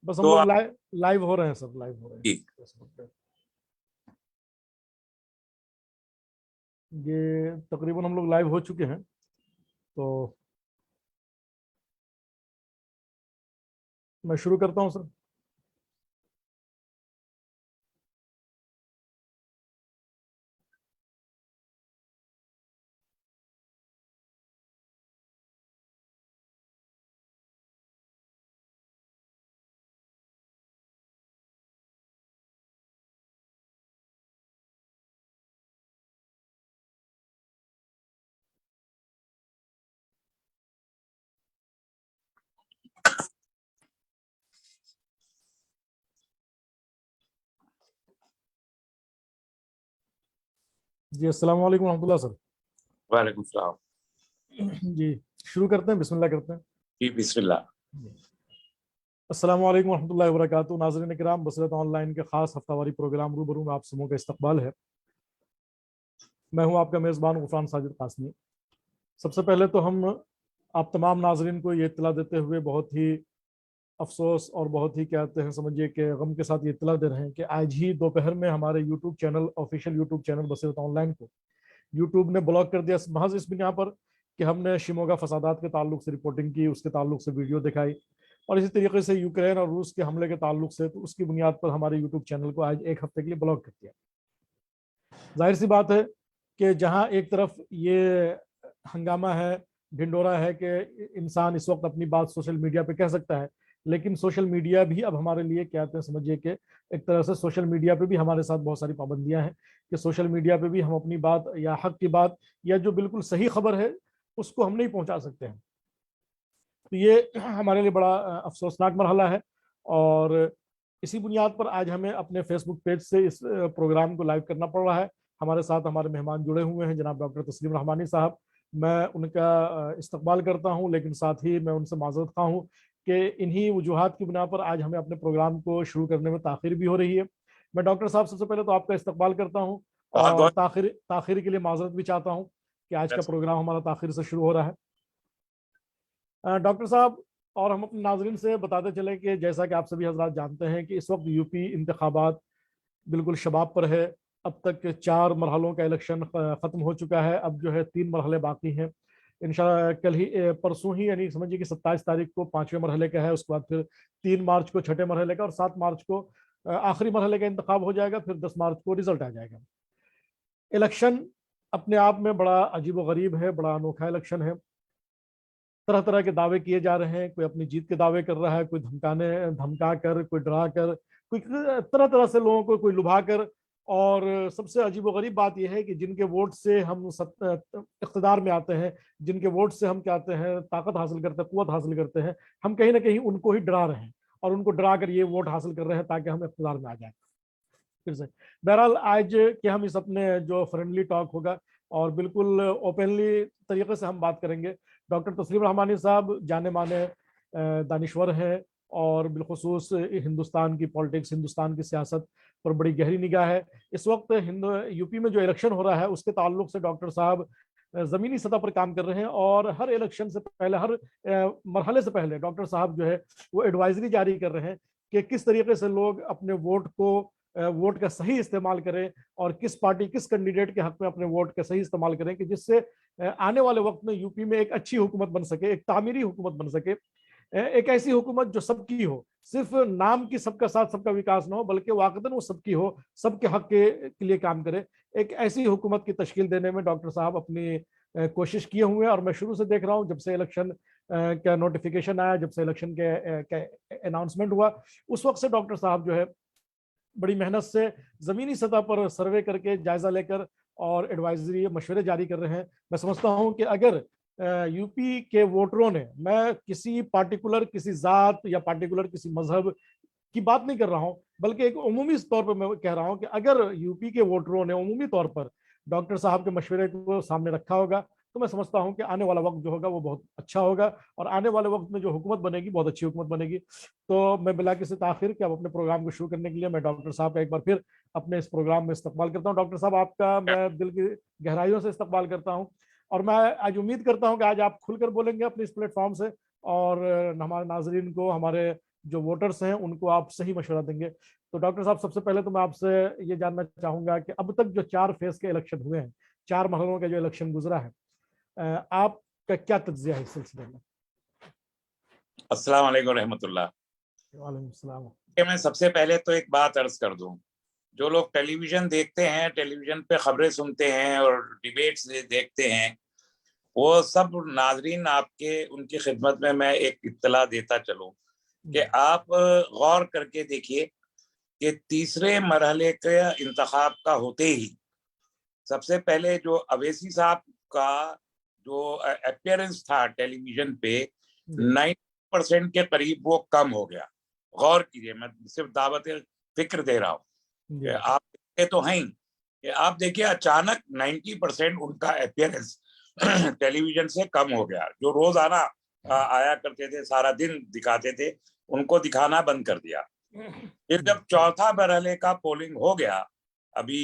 बस हम तो लोग लाइव हो रहे हैं सर, लाइव हो रहे हैं फेसबुक पे। ये तकरीबन हम लोग लाइव हो चुके हैं। तो मैं शुरू करता हूँ सर। जी अस्सलाम वालेकुम रहमतुल्लाह सर। वालेकुम सलाम। जी शुरू करते हैं, बिस्मिल्लाह करते हैं। जी बिस्मिल्लाह। अस्सलाम वालेकुम रहमतुल्लाहि व बरकातहू। नाज़रीन किराम, बसरत ऑनलाइन के खास हफ्तावारी प्रोग्राम रूबरू में आप समूह का इस्तकबाल है। मैं हूं आपका मेज़बान गुफरान साजिद कासमी। सबसे पहले तो हम आप तमाम नाजरीन को ये इत्तला देते हुए बहुत ही अफसोस और बहुत ही कहते हैं समझिए कि गम के साथ ये इत्तला दे रहे हैं कि आज ही दोपहर में हमारे YouTube channel, official YouTube channel Basrat online को यूट्यूब ने ब्लॉक कर दिया, महज इस बिना पर कि हमने शिमोगा फसादात के ताल्लुक से रिपोर्टिंग की, उसके ताल्लुक से वीडियो दिखाई, और इसी तरीके से यूक्रेन और रूस के हमले के ताल्लुक से, तो उसकी बुनियाद पर हमारे यूट्यूब चैनल को आज एक हफ्ते के लिए ब्लॉक कर दिया। जाहिर सी बात है कि जहां एक तरफ ये हंगामा है, ढिंडोरा है कि इंसान इस वक्त अपनी बात सोशल मीडिया पे कह सकता है, लेकिन सोशल मीडिया भी अब हमारे लिए क्या कहते हैं समझिए कि एक तरह से सोशल मीडिया पे भी हमारे साथ बहुत सारी पाबंदियां हैं कि सोशल मीडिया पे भी हम अपनी बात या हक की बात या जो बिल्कुल सही खबर है उसको हम नहीं पहुंचा सकते हैं। तो ये हमारे लिए बड़ा अफसोसनाक मरहला है। और इसी बुनियाद पर आज हमें अपने फेसबुक पेज से इस प्रोग्राम को लाइव करना पड़ रहा है। हमारे साथ हमारे मेहमान जुड़े हुए हैं, जनाब डॉक्टर तस्लीम रहमानी साहब। मैं उनका इस्तकबाल करता हूं, लेकिन साथ ही मैं उनसे माजरत खा हूँ कि इन्हीं वजूहात की बिना पर आज हमें अपने प्रोग्राम को शुरू करने में ताखिर भी हो रही है। मैं डॉक्टर साहब सबसे पहले तो आपका इस्तकबाल करता हूँ बहुत और बहुत ताखिर के लिए माजरत भी चाहता हूँ कि आज का प्रोग्राम हमारा ताखिर से शुरू हो रहा है। डॉक्टर साहब, और हम अपने नाजरीन से बताते चले कि जैसा कि आप सभी हजरात जानते हैं कि इस वक्त यूपी इंतखाबात बिल्कुल शबाब पर है। अब तक 4 मरहलों का इलेक्शन ख़त्म हो चुका है, अब जो है 3 मरहले बाकी हैं। इंशाल्लाह कल ही परसों ही यानी समझिए कि 27 तारीख को 5वें मरहले का है, उसके बाद फिर 3 मार्च को 6ठे मरहले का और 7 मार्च को आखिरी मरहले का इंतखाब हो जाएगा, फिर 10 मार्च को रिजल्ट आ जाएगा। इलेक्शन अपने आप में बड़ा अजीब व गरीब है, बड़ा अनोखा इलेक्शन है। तरह तरह के दावे किए जा रहे हैं, कोई अपनी जीत के दावे कर रहा है, कोई धमका कर, कोई डरा कर, कोई तरह तरह से लोगों को कोई लुभा कर। और सबसे अजीबोगरीब बात यह है कि जिनके वोट से हम इख्तिदार में आते हैं, जिनके वोट से हम कहते हैं ताकत हासिल करते हैं, कुव्वत हासिल करते हैं, हम कहीं ना कहीं उनको ही डरा रहे हैं और उनको डरा कर ये वोट हासिल कर रहे हैं ताकि हम इख्तिदार में आ जाए फिर से। बहरहाल आज के हम इस अपने जो फ्रेंडली टॉक होगा और बिल्कुल ओपनली तरीके से हम बात करेंगे। डॉक्टर तस्लीम रहमानी साहब जाने माने दानिश्वर हैं और बिलखुसूस हिंदुस्तान की पॉलिटिक्स, हिंदुस्तान की सियासत पर बड़ी गहरी निगाह है। इस वक्त यूपी में जो इलेक्शन हो रहा है उसके ताल्लुक से डॉक्टर साहब जमीनी सतह पर काम कर रहे हैं और हर इलेक्शन से पहले, हर मरहले से पहले डॉक्टर साहब जो है वो एडवाइजरी जारी कर रहे हैं कि किस तरीके से लोग अपने वोट का सही इस्तेमाल करें और किस पार्टी, किस कैंडिडेट के हक में अपने वोट का सही इस्तेमाल करें कि जिससे आने वाले वक्त में यूपी में एक अच्छी हुकूमत बन सके, एक तामीरी हुकूमत बन सके, एक ऐसी हुकूमत जो सबकी हो, सिर्फ नाम की सबका साथ सबका विकास ना हो बल्कि वाकई वो सबकी हो, सबके हक के लिए काम करे। एक ऐसी हुकूमत की तश्कील देने में डॉक्टर साहब अपनी कोशिश किए हुए हैं और मैं शुरू से देख रहा हूँ जब से इलेक्शन का नोटिफिकेशन आया, जब से इलेक्शन के अनाउंसमेंट हुआ, उस वक्त से डॉक्टर साहब जो है बड़ी मेहनत से जमीनी सतह पर सर्वे करके जायजा लेकर और एडवाइजरी मशवरे जारी कर रहे हैं। मैं समझता हूं कि अगर यूपी के वोटरों ने, मैं किसी पार्टिकुलर किसी जात या पार्टिकुलर किसी मजहब की बात नहीं कर रहा हूं बल्कि एक उमूमी तौर पर मैं कह रहा हूं कि अगर यूपी के वोटरों ने उमूमी तौर पर डॉक्टर साहब के मशवरे को सामने रखा होगा तो मैं समझता हूं कि आने वाला वक्त जो होगा वो बहुत अच्छा होगा और आने वाले वक्त में जो हुकूमत बनेगी बहुत अच्छी हुकूमत बनेगी। तो मैं बिला किसी ताखिर के अब अपने प्रोग्राम को शुरू करने के लिए मैं डॉक्टर साहब का एक बार फिर अपने इस प्रोग्राम में इस्तकबाल करता हूँ। डॉक्टर साहब आपका मैं दिल की गहराइयों से इस्तकबाल करता हूँ और मैं आज उम्मीद करता हूँ कि आज आप खुलकर बोलेंगे अपने इस प्लेटफॉर्म से और हमारे नाजरीन को, हमारे जो वोटर्स हैं उनको आप सही मशवरा देंगे। तो डॉक्टर साहब, सबसे पहले तो मैं आपसे ये जानना चाहूंगा कि अब तक जो 4 फेज के इलेक्शन हुए हैं, 4 मरहलों का जो इलेक्शन गुजरा है, आपका क्या तज्जिया है इस सिलसिले में? अस्सलाम वालेकुम रहमतुल्लाह। वालेकुम सलाम। कि मैं सबसे पहले तो एक बात अर्ज कर दूं, जो लोग टेलीविजन देखते हैं, टेलीविजन पे खबरें सुनते हैं और डिबेट्स देखते हैं, वो सब नाजरीन आपके उनकी खिदमत में मैं एक इत्तला देता चलूं कि आप गौर करके देखिए कि तीसरे मरहले के इंतखाब का होते ही सबसे पहले जो अवैसी साहब का जो अपीयरेंस था टेलीविजन पे, 90% के करीब वो कम हो गया। गौर कीजिए, मैं सिर्फ दावत फिक्र दे रहा हूँ। आप देखते तो हैं कि आप देखिए अचानक 90% उनका अपीयरेंस टेलीविजन से कम हो गया। जो रोजाना आया करते थे, सारा दिन दिखाते थे, उनको दिखाना बंद कर दिया। फिर जब चौथा मरहले का पोलिंग हो गया, अभी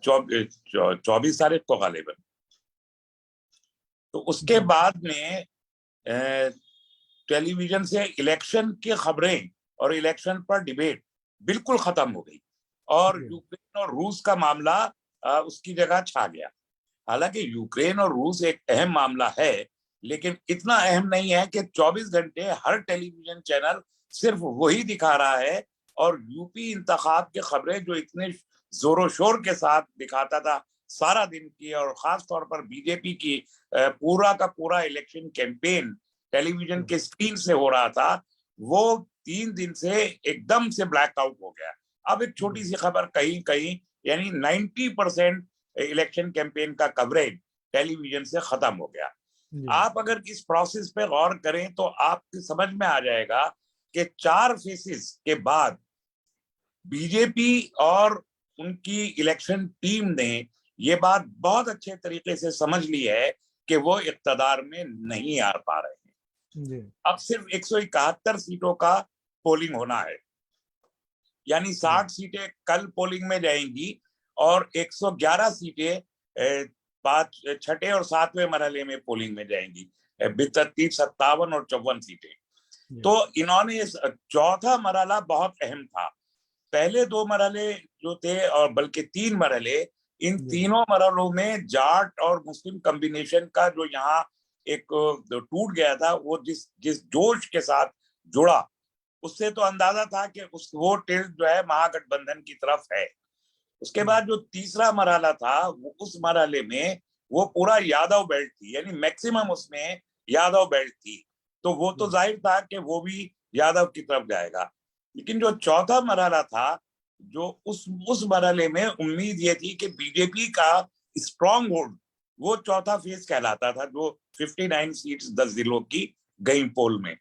24 तारीख को गालिबन, तो उसके बाद में टेलीविजन से इलेक्शन की खबरें और इलेक्शन पर डिबेट बिल्कुल खत्म हो गई और यूक्रेन और रूस का मामला उसकी जगह छा गया। हालांकि यूक्रेन और रूस एक अहम मामला है, लेकिन इतना अहम नहीं है कि 24 घंटे हर टेलीविजन चैनल सिर्फ वही दिखा रहा है। और यूपी इंतखाब की खबरें जो इतने जोरों शोर के साथ दिखाता था सारा दिन की, और खास तौर पर बीजेपी की पूरा का पूरा इलेक्शन कैंपेन टेलीविजन के स्क्रीन से हो रहा था, वो 3 दिन से एकदम से ब्लैकआउट हो गया। अब एक छोटी सी खबर कहीं कहीं, यानी 90% इलेक्शन कैंपेन का कवरेज टेलीविजन से खत्म हो गया। आप अगर इस प्रोसेस पे गौर करें तो आपको समझ में आ जाएगा कि 4 फेसेस के बाद बीजेपी और उनकी इलेक्शन टीम ने ये बात बहुत अच्छे तरीके से समझ ली है कि वो इख्तदार में नहीं आ पा रहे हैं। अब सिर्फ 171 सीटों का पोलिंग होना है, यानी 60 सीटें कल पोलिंग में जाएंगी और 111 सीटें 5, 6 और 7वें मरहले में पोलिंग में जाएंगी, बेतरतीब 57 और 54 सीटें। तो इन्होंने चौथा मरहला बहुत अहम था। पहले 2 मरहले जो थे, और बल्कि 3 मरहले, इन तीनों मरहलों में जाट और मुस्लिम कॉम्बिनेशन का जो यहाँ एक टूट गया था, वो जिस जोश के साथ जुड़ा, उससे तो अंदाजा था कि वो टिल्ट जो है महागठबंधन की तरफ है। उसके बाद जो तीसरा मरहला था, वो उस मरहले में वो पूरा यादव बेल्ट थी, यानी मैक्सिमम उसमें यादव बेल्ट थी, तो वो तो जाहिर था कि वो भी यादव की तरफ जाएगा। लेकिन जो चौथा मरहला था, जो उस मरहले में उम्मीद ये थी कि बीजेपी का स्ट्रॉन्ग होल्ड, वो चौथा फेज कहलाता था, जो 59 सीट्स 10 जिलों की गई पोल में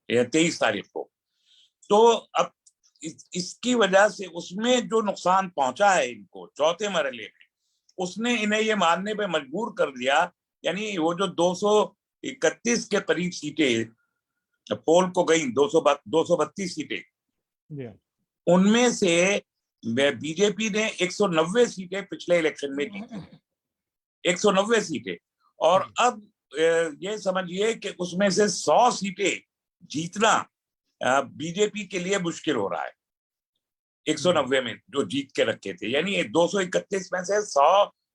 23 तारीख को। तो अब इसकी वजह से उसमें जो नुकसान पहुंचा है इनको चौथे मरहले में, उसने इन्हें ये मानने पे मजबूर कर दिया, यानी वो जो 231 के करीब सीटें पोल को गई, 232 सीटें, उनमें से बीजेपी ने 190 सीटें पिछले इलेक्शन में जीती, 190 सीटें। और अब ये समझिए कि उसमें से 100 सीटें जीतना बीजेपी के लिए मुश्किल हो रहा है। 190 में जो जीत के रखे थे, यानी 231 में से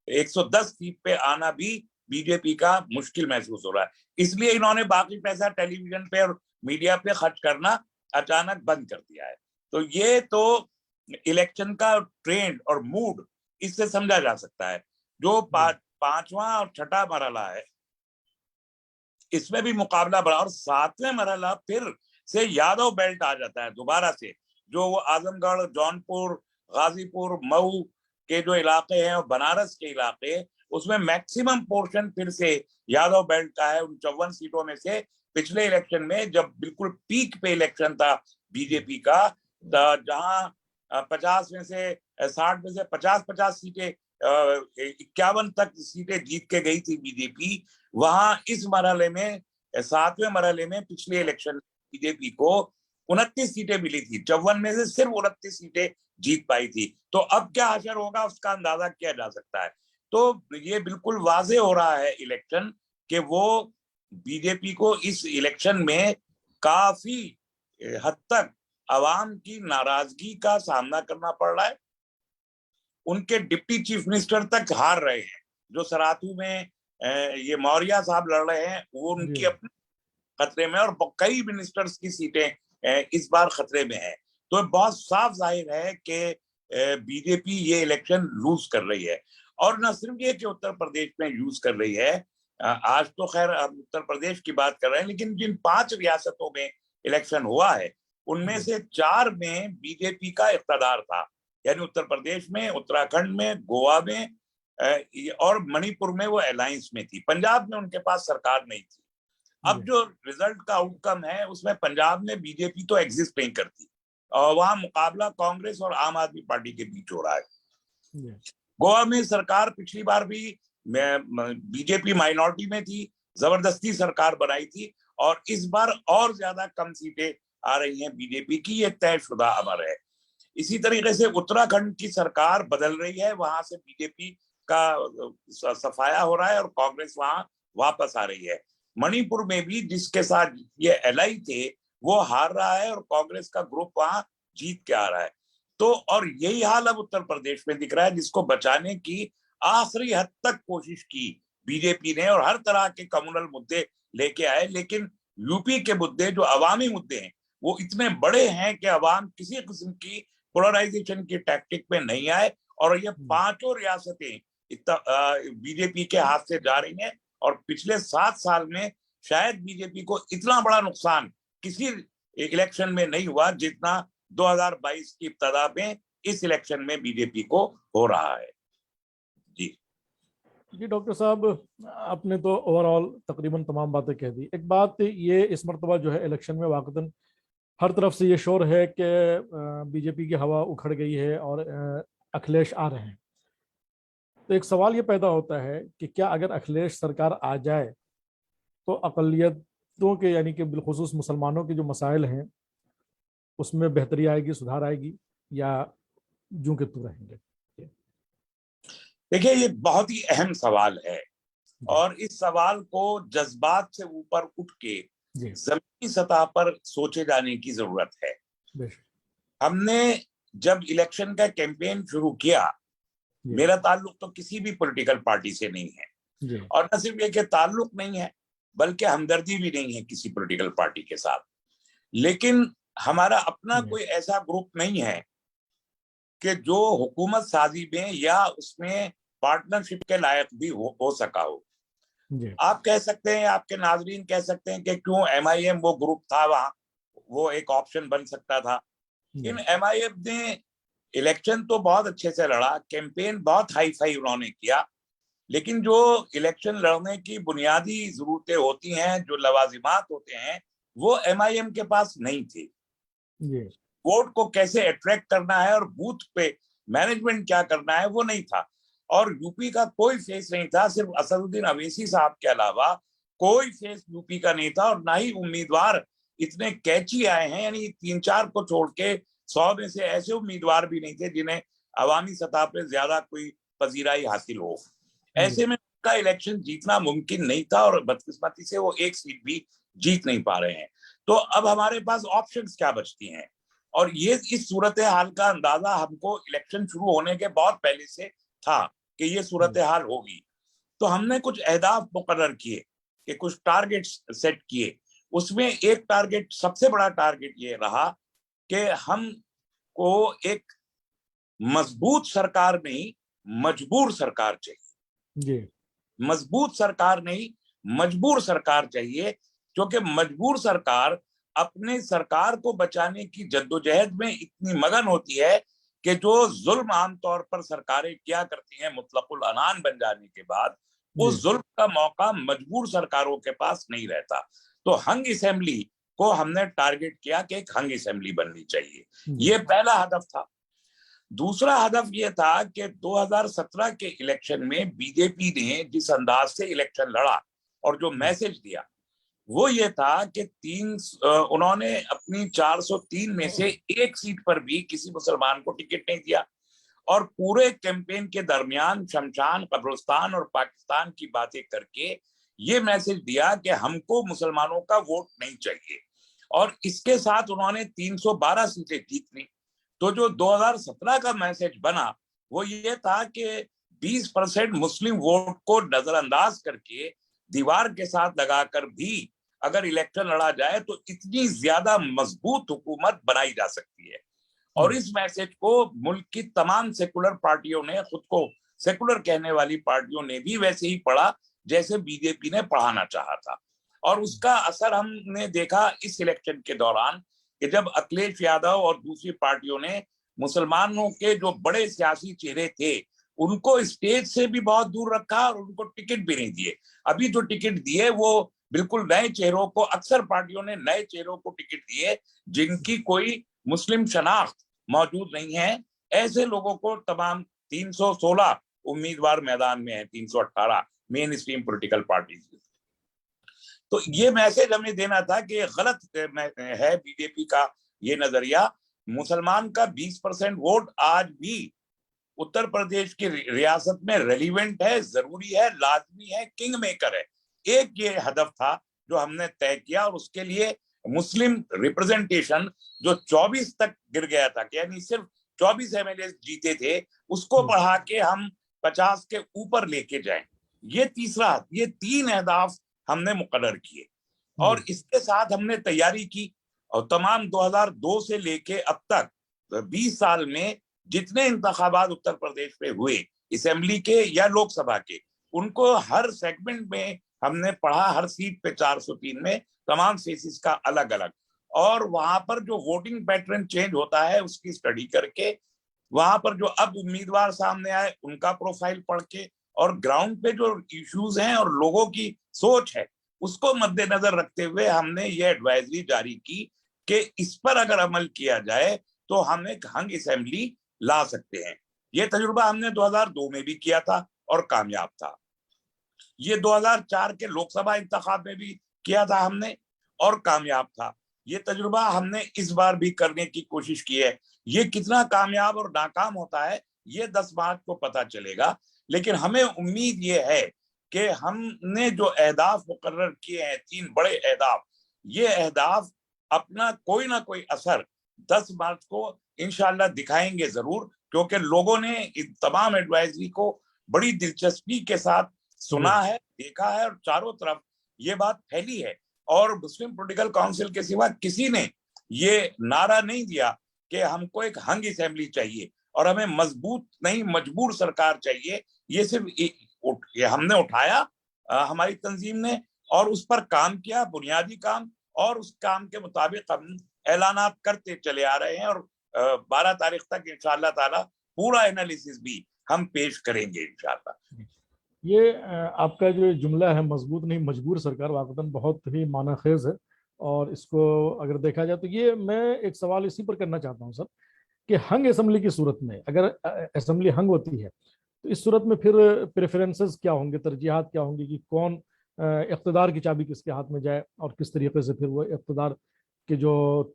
110 सीट पे आना भी बीजेपी का मुश्किल महसूस हो रहा है। इसलिए इन्होंने बाकी पैसा टेलीविजन पे और मीडिया पे खर्च करना अचानक बंद कर दिया है। तो ये तो इलेक्शन का ट्रेंड और मूड इससे समझा जा सकता है। जो पांचवा और छठा मरहला है, इसमें भी मुकाबला बड़ा, और 7वें मरहला फिर से यादव बेल्ट आ जाता है दोबारा से। जो वो आजमगढ़, जौनपुर, गाजीपुर, मऊ के जो इलाके हैं और बनारस के इलाके, उसमें मैक्सिमम पोर्शन फिर से यादव बेल्ट का है। उन 54 सीटों में से पिछले इलेक्शन में जब बिल्कुल पीक पे इलेक्शन था बीजेपी का, जहां 50 में से 60 में से 50 सीटें, 51 तक सीटें जीत के गई थी बीजेपी, वहां इस मरहले में 7वें मरहले में पिछले इलेक्शन बीजेपी को 29 सीटें मिली थी, 54 में से सिर्फ 29 सीटें जीत पाई थी। तो अब क्या असर होगा उसका अंदाजा किया जा सकता है। तो ये बिल्कुल वाजे हो रहा है इलेक्शन कि वो बीजेपी को इस इलेक्शन में काफी हद तक अवाम की नाराजगी का सामना करना पड़ रहा है। उनके डिप्टी चीफ मिनिस्टर तक हार रहे हैं। जो सरातू में ये मौर्य साहब लड़ रहे हैं वो उनकी अपनी खतरे में, और कई मिनिस्टर्स की सीटें इस बार खतरे में है। तो बहुत साफ जाहिर है कि बीजेपी ये इलेक्शन लूज कर रही है। और न सिर्फ ये कि उत्तर प्रदेश में यूज कर रही है, आज तो खैर हम उत्तर प्रदेश की बात कर रहे हैं, लेकिन जिन 5 रियासतों में इलेक्शन हुआ है उनमें से 4 में बीजेपी का इक़्तिदार था। यानी उत्तर प्रदेश में, उत्तराखंड में, गोवा में और मणिपुर में वो अलायंस में थी। पंजाब में उनके पास सरकार नहीं थी। अब जो रिजल्ट का आउटकम है उसमें पंजाब में बीजेपी तो एग्जिस्ट नहीं करती और वहां मुकाबला कांग्रेस और आम आदमी पार्टी के बीच हो रहा है। गोवा में सरकार पिछली बार भी बीजेपी माइनॉरिटी में थी, जबरदस्ती सरकार बनाई थी, और इस बार और ज्यादा कम सीटें आ रही हैं बीजेपी की, ये तयशुदा अमर है। इसी तरीके से उत्तराखंड की सरकार बदल रही है, वहां से बीजेपी का सफाया हो रहा है और कांग्रेस वहां वापस आ रही है। मणिपुर में भी जिसके साथ ये एलआई थे वो हार रहा है और कांग्रेस का ग्रुप वहां जीत के आ रहा है। तो और यही हाल अब उत्तर प्रदेश में दिख रहा है, जिसको बचाने की आखिरी हद तक कोशिश की बीजेपी ने और हर तरह के कम्युनल मुद्दे लेके आए, लेकिन यूपी के मुद्दे जो अवामी मुद्दे हैं वो इतने बड़े हैं कि अवाम किसी किस्म की पोलराइजेशन की टैक्टिक में नहीं आए, और ये 5 रियासतें बीजेपी के हाथ से जा रही हैं। और पिछले 7 साल में शायद बीजेपी को इतना बड़ा नुकसान किसी इलेक्शन में नहीं हुआ जितना 2022 की इब्तिदा में इस इलेक्शन में बीजेपी को हो रहा है। जी डॉक्टर साहब, आपने तो ओवरऑल तकरीबन तमाम बातें कह दी। एक बात ये इस मरतबा जो है इलेक्शन में वाकतन हर तरफ से ये शोर है कि बीजेपी की हवा उखड़ गई है और अखिलेश आ रहे हैं। तो एक सवाल ये पैदा होता है कि क्या अगर अखिलेश सरकार आ जाए तो अक़लियतों के यानी कि बिलखुसूस मुसलमानों के जो मसाइल हैं उसमें बेहतरी आएगी, सुधार आएगी, या जूं के तू रहेंगे? देखिए, ये बहुत ही अहम सवाल है और इस सवाल को जज्बात से ऊपर उठ के जमीनी सतह पर सोचे जाने की जरूरत है। हमने जब इलेक्शन का कैंपेन शुरू किया, मेरा ताल्लुक तो किसी भी पॉलिटिकल पार्टी से नहीं है, और न सिर्फ ये कि ताल्लुक नहीं है बल्कि हमदर्दी भी नहीं है किसी पॉलिटिकल पार्टी के साथ। लेकिन हमारा अपना कोई ऐसा ग्रुप नहीं है कि जो हुकूमत साजी में या उसमें पार्टनरशिप के लायक भी हो सका हो। आप कह सकते हैं, आपके नाजरीन कह सकते हैं कि क्यों एमआईएम वो ग्रुप था वहां, वो एक ऑप्शन बन सकता था। इन एमआईएम ने इलेक्शन तो बहुत अच्छे से लड़ा, कैंपेन बहुत हाई फाई उन्होंने किया, लेकिन जो इलेक्शन लड़ने की बुनियादी जरूरतें होती हैं, जो लवाजिमात होते हैं, वो एमआईएम के पास नहीं थे। वोट को कैसे अट्रैक्ट करना है और बूथ पे मैनेजमेंट क्या करना है वो नहीं था। और यूपी का कोई फेस नहीं था, सिर्फ असदुद्दीन अवैसी साहब के अलावा कोई फेस यूपी का नहीं था। और ना ही उम्मीदवार इतने कैची आए हैं, यानी 3-4 को छोड़ के 100 में से ऐसे उम्मीदवार भी नहीं थे जिन्हें अवामी सतह पे ज्यादा कोई पजीराई हासिल हो। ऐसे में उनका इलेक्शन जीतना मुमकिन नहीं था और बदकिस्मती से वो एक सीट भी जीत नहीं पा रहे हैं। तो अब हमारे पास ऑप्शंस क्या बचती हैं, और ये इस सूरत हाल का अंदाजा हमको इलेक्शन शुरू होने के बहुत पहले से था कि ये सूरत हाल होगी। तो हमने कुछ अहदाफ मुकर्रर किए कि कुछ टारगेट सेट किए। उसमें एक टारगेट, सबसे बड़ा टारगेट ये रहा कि हमको एक मजबूत सरकार नहीं, मजबूर सरकार चाहिए। मजबूत सरकार नहीं, मजबूर सरकार चाहिए, क्योंकि मजबूर सरकार अपने सरकार को बचाने की जद्दोजहद में इतनी मगन होती है कि जो जुल्म आमतौर पर सरकारें क्या करती हैं मुतलकुल अनान बन जाने के बाद, उस जुल्म का मौका मजबूर सरकारों के पास नहीं रहता। तो हंग असेंबली को हमने टारगेट किया कि एक हंग असेंबली बननी चाहिए। ये पहला हदफ था। दूसरा हदफ ये था कि 2017 के इलेक्शन में बीजेपी ने जिस अंदाज से इलेक्शन लड़ा और जो मैसेज दिया वो ये था कि उन्होंने अपनी 403 में से एक सीट पर भी किसी मुसलमान को टिकट नहीं दिया, और पूरे कैंपेन के दरमियान शमशान, कब्रिस्तान और पाकिस्तान की बातें करके ये मैसेज दिया कि हमको मुसलमानों का वोट नहीं चाहिए। और इसके साथ उन्होंने 312 सीटें जीत ली। तो जो 2017 का मैसेज बना वो ये था कि 20% मुस्लिम वोट को नजरअंदाज करके दीवार के साथ लगाकर भी अगर इलेक्शन लड़ा जाए तो इतनी ज्यादा मजबूत हुकूमत बनाई जा सकती है। और इस मैसेज को मुल्क की तमाम सेकुलर पार्टियों ने, खुद को सेकुलर कहने वाली पार्टियों ने भी वैसे ही पढ़ा जैसे बीजेपी ने पढ़ाना चाहा था। और उसका असर हमने देखा इस इलेक्शन के दौरान कि जब अखिलेश यादव और दूसरी पार्टियों ने मुसलमानों के जो बड़े सियासी चेहरे थे उनको स्टेज से भी बहुत दूर रखा और उनको टिकट भी नहीं दिए। अभी जो टिकट दिए वो बिल्कुल नए चेहरों को, अक्सर पार्टियों ने नए चेहरों को टिकट दिए जिनकी कोई मुस्लिम शनाख्त मौजूद नहीं है। ऐसे लोगों को तमाम 316 उम्मीदवार मैदान में है, 318 मेन स्ट्रीम पॉलिटिकल पार्टीज। तो ये मैसेज हमें देना था कि गलत है बीजेपी का ये नजरिया। मुसलमान का 20% वोट आज भी उत्तर प्रदेश की रियासत में रेलिवेंट है, जरूरी है, लाजमी है, किंग मेकर है। एक ये हदफ था जो हमने तय किया और उसके लिए मुस्लिम रिप्रेजेंटेशन जो 24 तक गिर गया था, यानी सिर्फ 24 एमएलए जीते थे, उसको बढ़ा के हम 50 के ऊपर लेके जाएं। ये तीसरा, ये 3 अहदाफ हमने मुकर्रर किए और इसके साथ हमने तैयारी की। और तमाम 2002 से लेके अब तक 20 साल में जितने इंतखाबात उत्तर प्रदेश में हुए, असेंबली के या लोकसभा के, उनको हर सेगमेंट में हमने पढ़ा, हर सीट पे 403 में तमाम फेसिस का अलग अलग, और वहां पर जो वोटिंग पैटर्न चेंज होता है उसकी स्टडी करके, वहां पर जो अब उम्मीदवार सामने आए उनका प्रोफाइल पढ़ के, और ग्राउंड पे जो इश्यूज हैं और लोगों की सोच है उसको मद्देनजर रखते हुए हमने ये एडवाइजरी जारी की कि इस पर अगर अमल किया जाए तो हम एक हंग असेंबली ला सकते हैं। ये तजुर्बा हमने 2002 में भी किया था और कामयाब था। ये 2004 के लोकसभा इंतखाब में भी किया था हमने और कामयाब था। ये तजुर्बा हमने इस बार भी करने की कोशिश की है। ये कितना कामयाब और नाकाम होता है ये 10 मार्च को पता चलेगा, लेकिन हमें उम्मीद ये है कि हमने जो अहदाफ मुकर्रर किए हैं, 3 बड़े अहदाफ, ये अहदाफ अपना कोई ना कोई असर 10 मार्च को इंशाल्लाह दिखाएंगे जरूर, क्योंकि लोगों ने इन तमाम एडवाइजरी को बड़ी दिलचस्पी के साथ सुना है, देखा है और चारों तरफ ये बात फैली है। और मुस्लिम पॉलिटिकल काउंसिल के सिवा किसी ने ये नारा नहीं दिया कि हमको एक हंग असेंबली चाहिए और हमें मजबूत नहीं मजबूर सरकार चाहिए। ये सिर्फ ये हमने उठाया, हमारी तंजीम ने, और उस पर काम किया, बुनियादी काम, और उस काम के मुताबिक हम ऐलानात करते चले आ रहे हैं और 12 तारीख तक इंशाअल्लाह ताला पूरा एनालिसिस भी हम पेश करेंगे इंशाअल्लाह। ये आपका जो जुमला है मजबूत नहीं मजबूर सरकार, वाकई बहुत ही मानाखेज है। और इसको अगर देखा जाए तो ये मैं एक सवाल इसी पर करना चाहता हूँ सर, कि हंग असेंबली की सूरत में अगर असेंबली हंग होती है तो इस सूरत में फिर प्रेफरेंसेस क्या होंगे, तरजीहात क्या होंगी कि कौन इक़्तिदार की चाबी किसके हाथ में जाए और किस तरीके से फिर वो इक़्तिदार की जो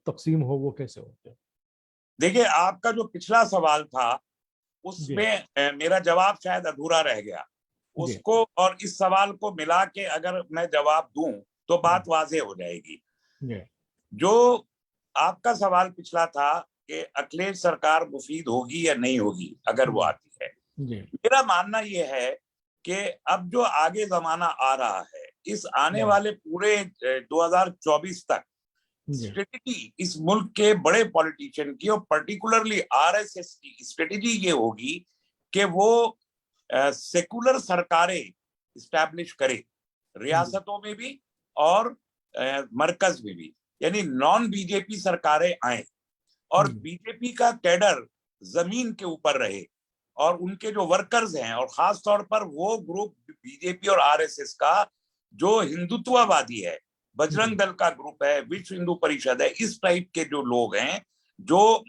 तकसीम हो वो कैसे होते हैं? देखिए, आपका जो पिछला सवाल था उसमें मेरा जवाब शायद अधूरा रह गया। उसको और इस सवाल को मिला के अगर मैं जवाब दूं तो बात वाज़ेह हो जाएगी। जो आपका सवाल पिछला था कि अखिलेश सरकार मुफीद होगी या नहीं होगी अगर वो आती है, मेरा मानना ये है कि अब जो आगे जमाना आ रहा है, इस आने वाले पूरे 2024 तक स्ट्रेटेजी इस मुल्क के बड़े पॉलिटिशियन की और पर्टिकुलरली आरएसएस की स्ट्रेटेजी ये होगी कि वो सेकुलर सरकारें इस्टेब्लिश करे, रियासतों में भी और मरकज में भी, यानी नॉन बीजेपी सरकारें आए और बीजेपी का कैडर जमीन के ऊपर रहे और उनके जो वर्कर्स हैं, और खास तौर पर वो ग्रुप बीजेपी और आरएसएस का जो हिंदुत्ववादी है, बजरंग दल का ग्रुप है, विश्व हिंदू परिषद है, इस टाइप के जो लोग हैं जो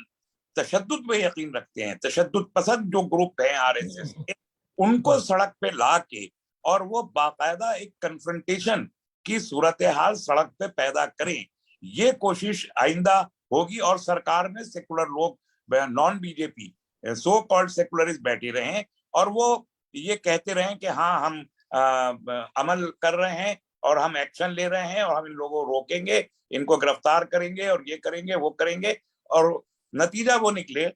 तशद्दुद में यकीन रखते हैं, तशद्दुद पसंद जो ग्रुप है आरएसएस के, उनको सड़क पे ला के और वो बाकायदा एक कन्फ्रंटेशन की सूरत हाल सड़क पे पैदा करें, ये कोशिश आइंदा होगी। और सरकार में सेकुलर लोग, non BJP so called secularist बैठे रहे और वो ये कहते रहे कि हाँ हम अमल कर रहे हैं और हम एक्शन ले रहे हैं और हम इन लोगों को रोकेंगे, इनको गिरफ्तार करेंगे और ये करेंगे वो करेंगे, और नतीजा वो निकले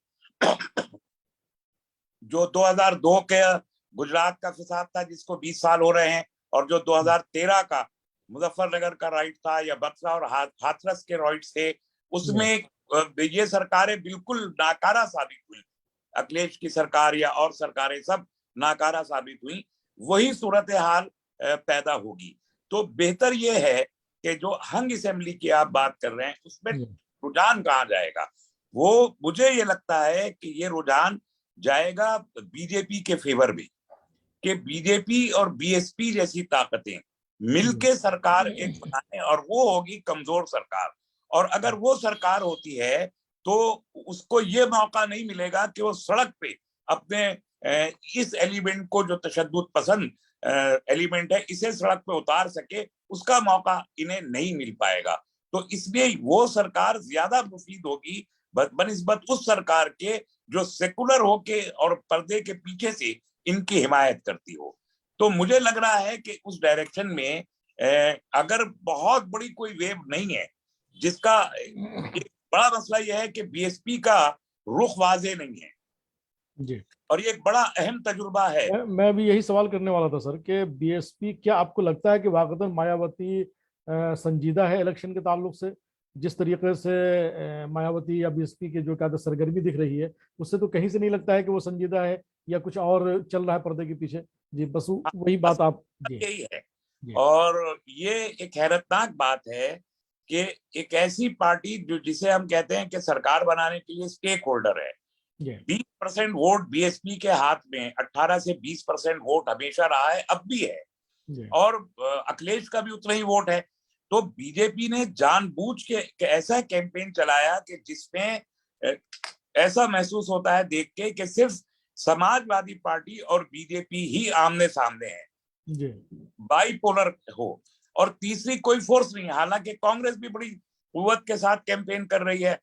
जो 2002 के गुजरात का फिसाद था जिसको 20 साल हो रहे हैं, और जो 2013 का मुजफ्फरनगर का राइट था या बक्सर और हाथरस के राइट्स थे, उसमें ये सरकारें बिल्कुल नाकारा साबित हुई। अखिलेश की सरकार या और सरकारें सब नाकारा साबित हुई। वही सूरत हाल पैदा होगी। तो बेहतर ये है कि जो हंग असेंबली की आप बात कर रहे हैं उसमें रुझान कहाँ जाएगा, वो मुझे ये लगता है कि ये रुझान जाएगा बीजेपी के फेवर में, कि बीजेपी और बीएसपी जैसी ताकतें मिलके सरकार एक बनाए, और वो होगी कमजोर सरकार। और अगर वो सरकार होती है तो उसको ये मौका नहीं मिलेगा कि वो सड़क पे अपने इस एलिमेंट को, जो तशद्दुद पसंद एलिमेंट है, इसे सड़क पे उतार सके, उसका मौका इन्हें नहीं मिल पाएगा। तो इसलिए वो सरकार ज्यादा मुफीद होगी बनिस्बत उस सरकार के जो सेकुलर होके और पर्दे के पीछे से इनकी हिमायत करती हो। तो मुझे लग रहा है कि उस डायरेक्शन में अगर बहुत बड़ी कोई वेव नहीं है, जिसका एक बड़ा मसला यह है कि बीएसपी का रुख वाजे नहीं है जी, और ये एक बड़ा अहम तजुर्बा है। मैं भी यही सवाल करने वाला था सर कि बीएसपी, क्या आपको लगता है कि वाकई मायावती संजीदा है इलेक्शन के ताल्लुक से? जिस तरीके से मायावती या बीएसपी के जो क्या सरगर्मी दिख रही है, उससे तो कहीं से नहीं लगता है कि वो संजीदा है या कुछ और चल रहा है पर्दे के पीछे। जी, बस वही बात आप। जी यही है। जी और ये एक हैरतनाक बात है कि एक ऐसी पार्टी जो, जिसे हम कहते हैं कि सरकार बनाने के लिए स्टेक होल्डर है, 20% वोट बीएसपी के हाथ में, 18 से 20% वोट हमेशा रहा है, अब भी है, और अखिलेश का भी उतना ही वोट है। तो बीजेपी ने जानबूझ के ऐसा कैंपेन चलाया कि जिसमें ऐसा महसूस होता है देख के कि सिर्फ समाजवादी पार्टी और बीजेपी ही आमने सामने है, बाइपोलर हो, और तीसरी कोई फोर्स नहीं है। हालांकि कांग्रेस भी बड़ी कुव्वत के साथ कैंपेन कर रही है,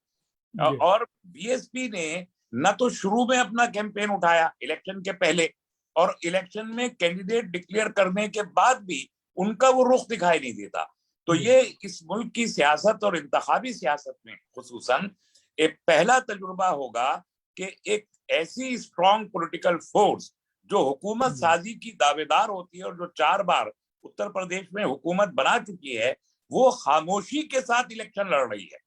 और बीएसपी ने न तो शुरू में अपना कैंपेन उठाया इलेक्शन के पहले, और इलेक्शन में कैंडिडेट डिक्लेयर करने के बाद भी उनका वो रुख दिखाई नहीं देता। तो ये इस मुल्क की सियासत और इंतखाबी सियासत में खुसूसन एक पहला तजुर्बा होगा कि एक ऐसी स्ट्रॉन्ग पॉलिटिकल फोर्स जो हुकूमत साजी की दावेदार होती है और जो 4 बार उत्तर प्रदेश में हुकूमत बना चुकी है, वो खामोशी के साथ इलेक्शन लड़ रही है,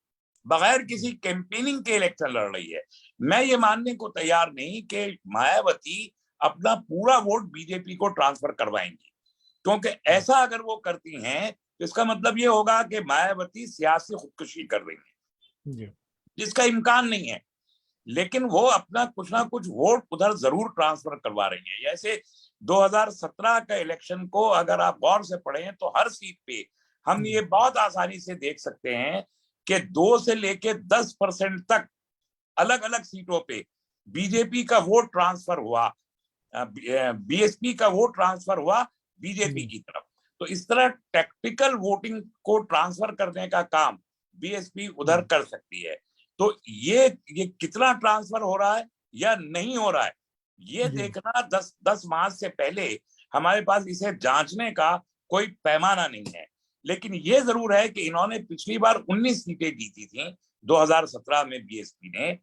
बगैर किसी कैंपेनिंग के इलेक्शन लड़ रही है। मैं ये मानने को तैयार नहीं कि मायावती अपना पूरा वोट बीजेपी को ट्रांसफर करवाएंगी, क्योंकि ऐसा अगर वो करती हैं तो इसका मतलब ये होगा कि मायावती सियासी खुदकुशी कर रही है, जिसका इम्कान नहीं है। लेकिन वो अपना कुछ ना कुछ वोट उधर जरूर ट्रांसफर करवा रही है। जैसे 2017 का इलेक्शन को अगर आप गौर से पढ़ें तो हर सीट पे हम ये बहुत आसानी से देख सकते हैं कि 2 से लेके 10% तक अलग अलग सीटों पे बीजेपी का वोट ट्रांसफर हुआ, बीएसपी का वोट ट्रांसफर हुआ बीजेपी की तरफ। तो इस तरह टैक्टिकल वोटिंग को ट्रांसफर करने का काम बीएसपी उधर कर सकती है। तो ये कितना ट्रांसफर हो रहा है या नहीं हो रहा है, ये देखना 10 मार्च से पहले हमारे पास इसे जांचने का कोई पैमाना नहीं है। लेकिन ये जरूर है कि इन्होंने पिछली बार 19 सीटें जीती थी 2017 में बीएसपी ने,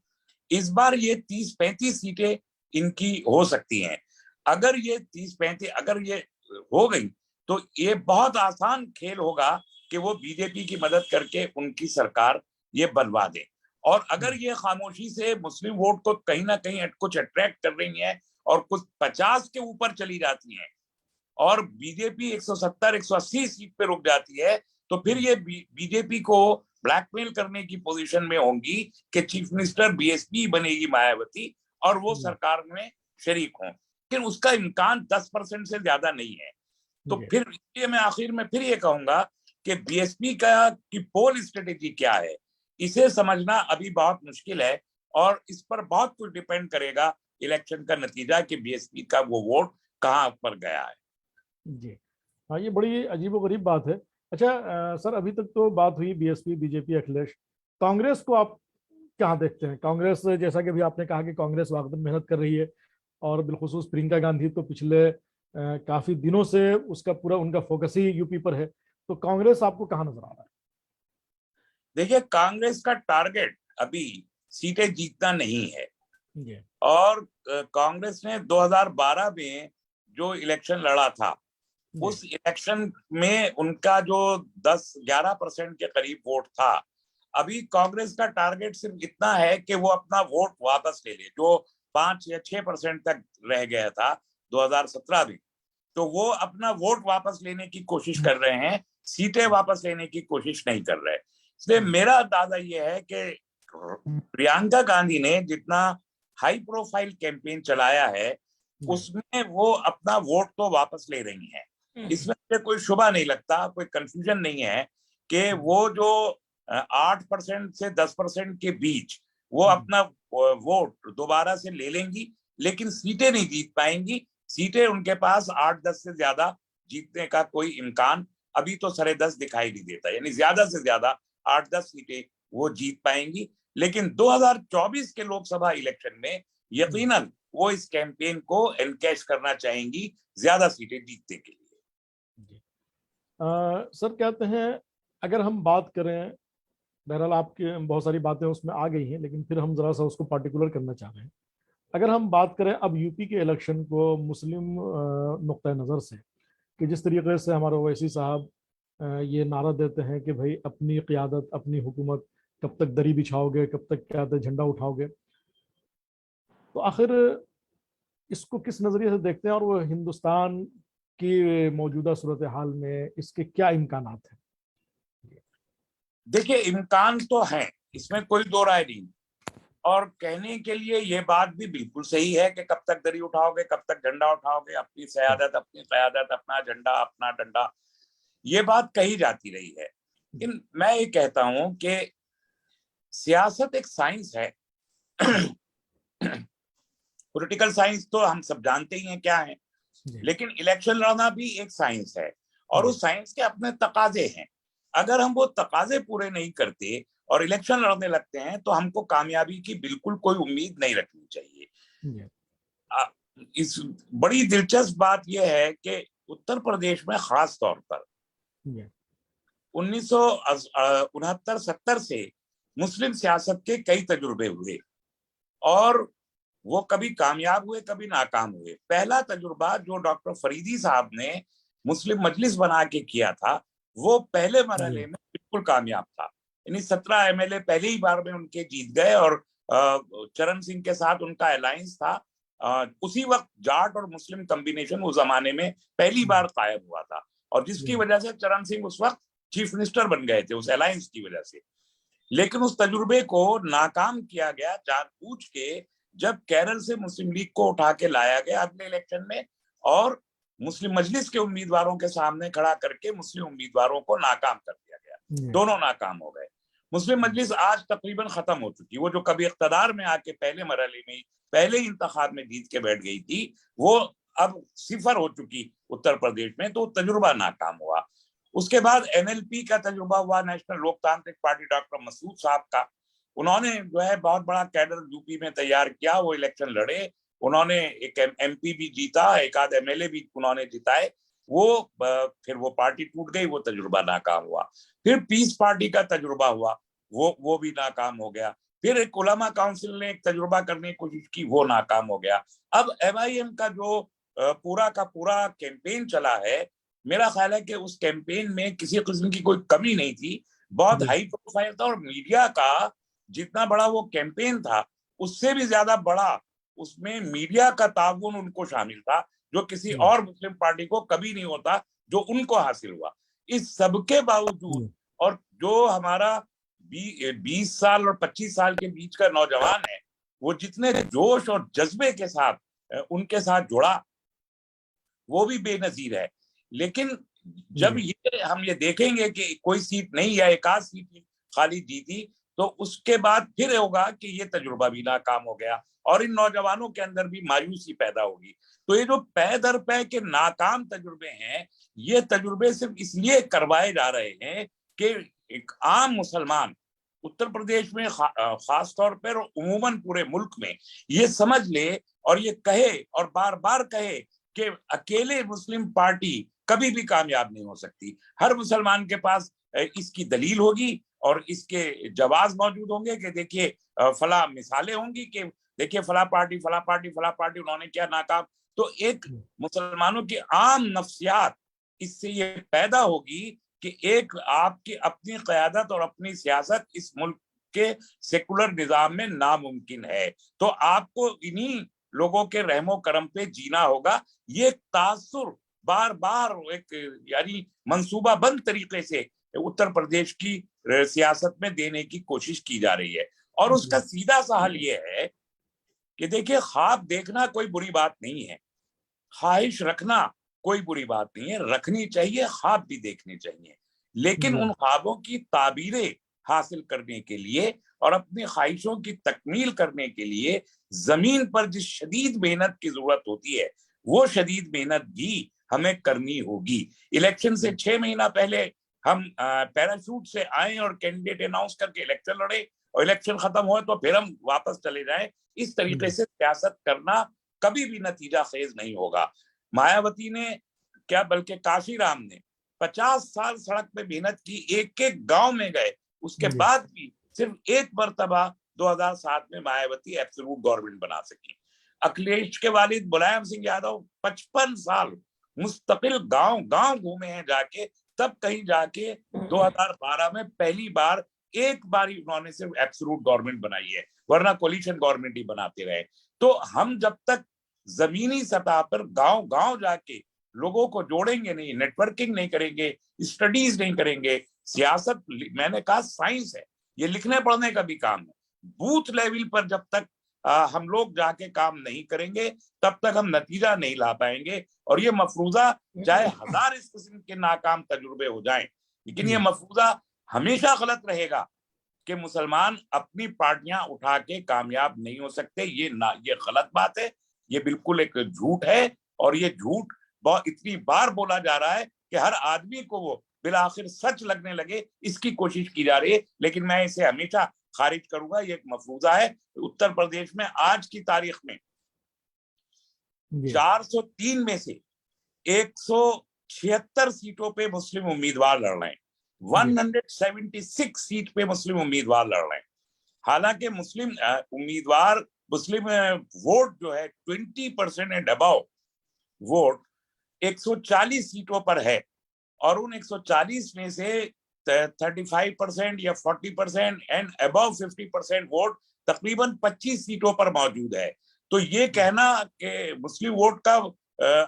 इस बार ये 30-35 सीटें इनकी हो सकती हैं। अगर ये 30-35 अगर ये हो गई तो ये बहुत आसान खेल होगा कि वो बीजेपी की मदद करके उनकी सरकार ये बनवा दे। और अगर ये खामोशी से मुस्लिम वोट को कहीं ना कहीं कुछ अट्रैक्ट कर रही है और कुछ 50 के ऊपर चली जाती हैं और बीजेपी 170-180 सीट पे रुक जाती है, तो फिर ये बीजेपी को ब्लैकमेल करने की पोजीशन में होंगी कि चीफ मिनिस्टर बीएसपी बनेगी मायावती और वो सरकार में शरीक हों। लेकिन उसका इम्कान 10% से ज्यादा नहीं है। तो फिर इसलिए मैं आखिर में फिर ये कहूंगा कि बीएसपी का की पोल स्ट्रेटेजी क्या है, इसे समझना अभी बहुत मुश्किल है, और इस पर बहुत कुछ डिपेंड करेगा इलेक्शन का नतीजा कि बीएसपी का वो वोट कहाँ पर गया है। जी हाँ, ये बड़ी अजीबोगरीब बात है। अच्छा सर, अभी तक तो बात हुई बीएसपी, बीजेपी, अखिलेश। कांग्रेस को आप कहाँ देखते हैं? कांग्रेस, जैसा कि अभी आपने कहा कि कांग्रेस वाकई मेहनत कर रही है, और बिलखुसूस प्रियंका गांधी तो पिछले काफी दिनों से उसका पूरा उनका फोकस ही यूपी पर है, तो कांग्रेस आपको कहाँ नजर आ रहा देखिए, कांग्रेस का टारगेट अभी सीटें जीतना नहीं है। है? जी और कांग्रेस ने 2012 में जो इलेक्शन लड़ा था, जी उस इलेक्शन में उनका जो 10-11% के करीब वोट था। अभी कांग्रेस का टारगेट सिर्फ इतना है कि वो अपना वोट वापस ले ले, जो 5 या 6% तक रह गया था 2017 में। तो वो अपना वोट वापस लेने की कोशिश कर रहे हैं, सीटें वापस लेने की कोशिश नहीं कर रहे। इसलिए मेरा अंदाजा ये है कि प्रियंका गांधी ने जितना हाई प्रोफाइल कैंपेन चलाया है, उसमें वो अपना वोट तो वापस ले रही हैं। इसमें मुझे कोई शुबा नहीं लगता, कोई कंफ्यूजन नहीं है कि वो जो 8% से 10% के बीच वो अपना वोट दोबारा से ले लेंगी, लेकिन सीटें नहीं जीत पाएंगी। सीटें उनके पास 8-10 से ज्यादा जीतने का कोई इम्कान अभी तो 10.5 दिखाई नहीं देता, यानी ज्यादा से ज्यादा 8-10 सीटें वो जीत पाएंगी। लेकिन 2024 के लोकसभा इलेक्शन में यकीनन वो इस कैंपेन को एनकैश करना चाहेंगी ज्यादा सीटें जीतने के लिए। सर कहते हैं, अगर हम बात करें, बहरहाल आपकी बहुत सारी बातें उसमें आ गई हैं, लेकिन फिर हम जरा सा उसको पार्टिकुलर करना चाह रहे हैं। अगर हम बात करें अब यूपी के इलेक्शन को मुस्लिम नुक्ता नज़र से, कि जिस तरीके से हमारे ओवैसी साहब ये नारा देते हैं कि भाई अपनी क़ियादत अपनी हुकूमत, कब तक दरी बिछाओगे, कब तक क्या झंडा उठाओगे, तो आखिर इसको किस नज़रिए से देखते हैं, और वो हिंदुस्तान की मौजूदा सूरत हाल में इसके क्या इम्कानात हैं? देखिए, इम्कान तो है, इसमें कोई दो राय नहीं। और कहने के लिए ये बात भी बिल्कुल सही है कि कब तक दरी उठाओगे, कब तक झंडा उठाओगे, अपनी सयादत अपनी क़यादत, अपना झंडा अपना डंडा, ये बात कही जाती रही है। लेकिन मैं ये कहता हूं कि सियासत एक साइंस है। पॉलिटिकल साइंस तो हम सब जानते ही हैं क्या है, लेकिन इलेक्शन लड़ना भी एक साइंस है, और उस साइंस के अपने तकाजे हैं। अगर हम वो तकाजे पूरे नहीं करते और इलेक्शन लड़ने लगते हैं, तो हमको कामयाबी की बिल्कुल कोई उम्मीद नहीं रखनी चाहिए। इस बड़ी दिलचस्प बात यह है कि उत्तर प्रदेश में खास तौर पर 1969-70 से मुस्लिम सियासत के कई तजुर्बे हुए, और वो कभी कामयाब हुए कभी नाकाम हुए। पहला तजुर्बा जो डॉक्टर फरीदी साहब ने मुस्लिम मजलिस बना के किया था, वो पहले मरहले में बिल्कुल कामयाब था। यानी 17 एमएलए पहले ही बार में उनके जीत गए, और चरण सिंह के साथ उनका अलायंस था। उसी वक्त जाट और मुस्लिम कॉम्बिनेशन उस जमाने में पहली बार कायम हुआ था, और जिसकी वजह से चरण सिंह उस वक्त चीफ मिनिस्टर बन गए थे, उस अलायंस की वजह से। लेकिन उस तजुर्बे को नाकाम किया गया जानबूझ के, जब केरल से मुस्लिम लीग को उठा के लाया गया अगले इलेक्शन में, और मुस्लिम मजलिस के उम्मीदवारों के सामने खड़ा करके मुस्लिम उम्मीदवारों को नाकाम कर दिया गया। दोनों नाकाम हो गए। मुस्लिम मजलिस आज तकरीबन खत्म हो चुकी। वो जो कभी इख्तदार में आके पहले मरहले में पहले ही इंतखाब में जीत के बैठ गई थी, वो अब सिफर हो चुकी उत्तर प्रदेश में, तो तजुर्बा नाकाम हुआ। उसके बाद एनएलपी का तजुर्बा हुआ, नेशनल लोकतांत्रिक पार्टी, डॉक्टर मसूद साहब का। उन्होंने जो है बहुत बड़ा कैडर यूपी में तैयार किया, वो इलेक्शन लड़े, उन्होंने एक एमपी भी जीता, एक आध एमएलए भी उन्होंने जिताए। वो फिर वो पार्टी टूट गई, वो तजुर्बा नाकाम हुआ। फिर पीस पार्टी का तजुर्बा हुआ, वो भी नाकाम हो गया। फिर एक उलमा काउंसिल ने एक तजुर्बा करने की कोशिश की, वो नाकाम हो गया। अब एमआईएम का जो पूरा का पूरा कैंपेन चला है, मेरा ख्याल है कि उस कैंपेन में किसी किस्म की कोई कमी नहीं थी, बहुत हाई प्रोफाइल था। और मीडिया का जितना बड़ा वो कैंपेन था, उससे भी ज्यादा बड़ा उसमें मीडिया का ताउन उनको शामिल था, जो किसी और मुस्लिम पार्टी को कभी नहीं होता, जो उनको हासिल हुआ। इस सबके बावजूद, और जो हमारा 20 साल और 25 साल के बीच का नौजवान है, वो जितने जोश और जज्बे के साथ उनके साथ जुड़ा, वो भी बेनजीर है। लेकिन जब हम ये देखेंगे कि कोई सीट नहीं या एक आध सीट खाली जीती, तो उसके बाद फिर होगा कि ये तजुर्बा भी नाकाम हो गया, और इन नौजवानों के अंदर भी मायूसी पैदा होगी। तो ये जो पै दर पै के नाकाम तजुर्बे हैं, ये तजुर्बे सिर्फ इसलिए करवाए जा रहे हैं कि एक आम मुसलमान उत्तर प्रदेश में खास तौर पर और उमूमन पूरे मुल्क में ये समझ ले और ये कहे और बार बार कहे कि अकेले मुस्लिम पार्टी कभी भी कामयाब नहीं हो सकती। हर मुसलमान के पास इसकी दलील होगी और इसके जवाब मौजूद होंगे कि देखिए फला मिसालें होंगी कि देखिए फला पार्टी उन्होंने क्या नाकाम। तो एक मुसलमानों की आम नफ्सियात इससे ये पैदा होगी कि एक आपकी अपनी क़यादत और अपनी सियासत इस मुल्क के सेकुलर निजाम में नामुमकिन है। तो आपको इन्हीं लोगों के रहमो करम पे जीना होगा। ये तासुर बार बार एक यानी मंसूबाबंद तरीके से उत्तर प्रदेश की सियासत में देने की कोशिश की जा रही है। और उसका सीधा सा हल ये है कि देखिए ख्वाब देखना कोई बुरी बात नहीं है, ख्वाहिश रखना कोई बुरी बात नहीं है, रखनी चाहिए, ख्वाब भी देखने चाहिए, लेकिन उन ख्वाबों की ताबीरें हासिल करने के लिए और अपनी ख्वाहिशों की तकमील करने के लिए जमीन पर जिस शदीद मेहनत की जरूरत होती है वो शदीद मेहनत भी हमें करनी होगी। इलेक्शन से 6 महीना पहले हम पैराशूट से आए और कैंडिडेट अनाउंस करके इलेक्शन लड़े और इलेक्शन खत्म हुए तो फिर हम वापस चले जाए। इस तरीके से सियासत करना कभी भी नतीजा खेज नहीं होगा। मायावती ने क्या बल्कि काशीराम ने 50 साल सड़क पे मेहनत की, एक एक गांव में गए, उसके बाद भी सिर्फ एक मरतबा 2007 में मायावती एब्सोल्यूट गवर्नमेंट बना सकी। अखिलेश के वालिद मुलायम सिंह यादव 55 साल मुस्तकिल गांव गांव घूमे हैं जाके, तब कहीं जाके 2012 में पहली बार एक बार ही उन्होंने सिर्फ एब्सोल्यूट गवर्नमेंट बनाई है, वरना कोलिशन गवर्नमेंट ही बनाते रहे। तो हम जब तक जमीनी सतह पर गांव गांव जाके लोगों को जोड़ेंगे नहीं, नेटवर्किंग नहीं करेंगे, स्टडीज नहीं करेंगे, सियासत मैंने कहा साइंस है, ये लिखने पढ़ने का भी काम है। बूथ लेवल पर जब तक हम लोग जाके काम नहीं करेंगे तब तक हम नतीजा नहीं ला पाएंगे। और ये मफरूजा चाहे 1000 इस किस्म के नाकाम तजुर्बे हो जाएं, लेकिन ये मफरूजा हमेशा गलत रहेगा कि मुसलमान अपनी पार्टियां उठा के कामयाब नहीं हो सकते। ये गलत बात है, ये बिल्कुल एक झूठ है और ये झूठ बहुत इतनी बार बोला जा रहा है कि हर आदमी को वो बिलाखिर सच लगने लगे, इसकी कोशिश की जा रही है। लेकिन मैं इसे हमेशा खारिज करूंगा, ये एक मफरूजा है। उत्तर प्रदेश में आज की तारीख में 403 में से 176 सीटों पे मुस्लिम उम्मीदवार लड़ रहे हैं, 176 सीट पे मुस्लिम उम्मीदवार लड़ रहे हैं। हालांकि मुस्लिम उम्मीदवार मुस्लिम वोट जो है 20% एंड अबव वोट 140 सीटों पर है और उन 140 में से 35% या 40% एंड अबव 50% वोट तकरीबन 25 सीटों पर मौजूद है। तो ये कहना कि मुस्लिम वोट का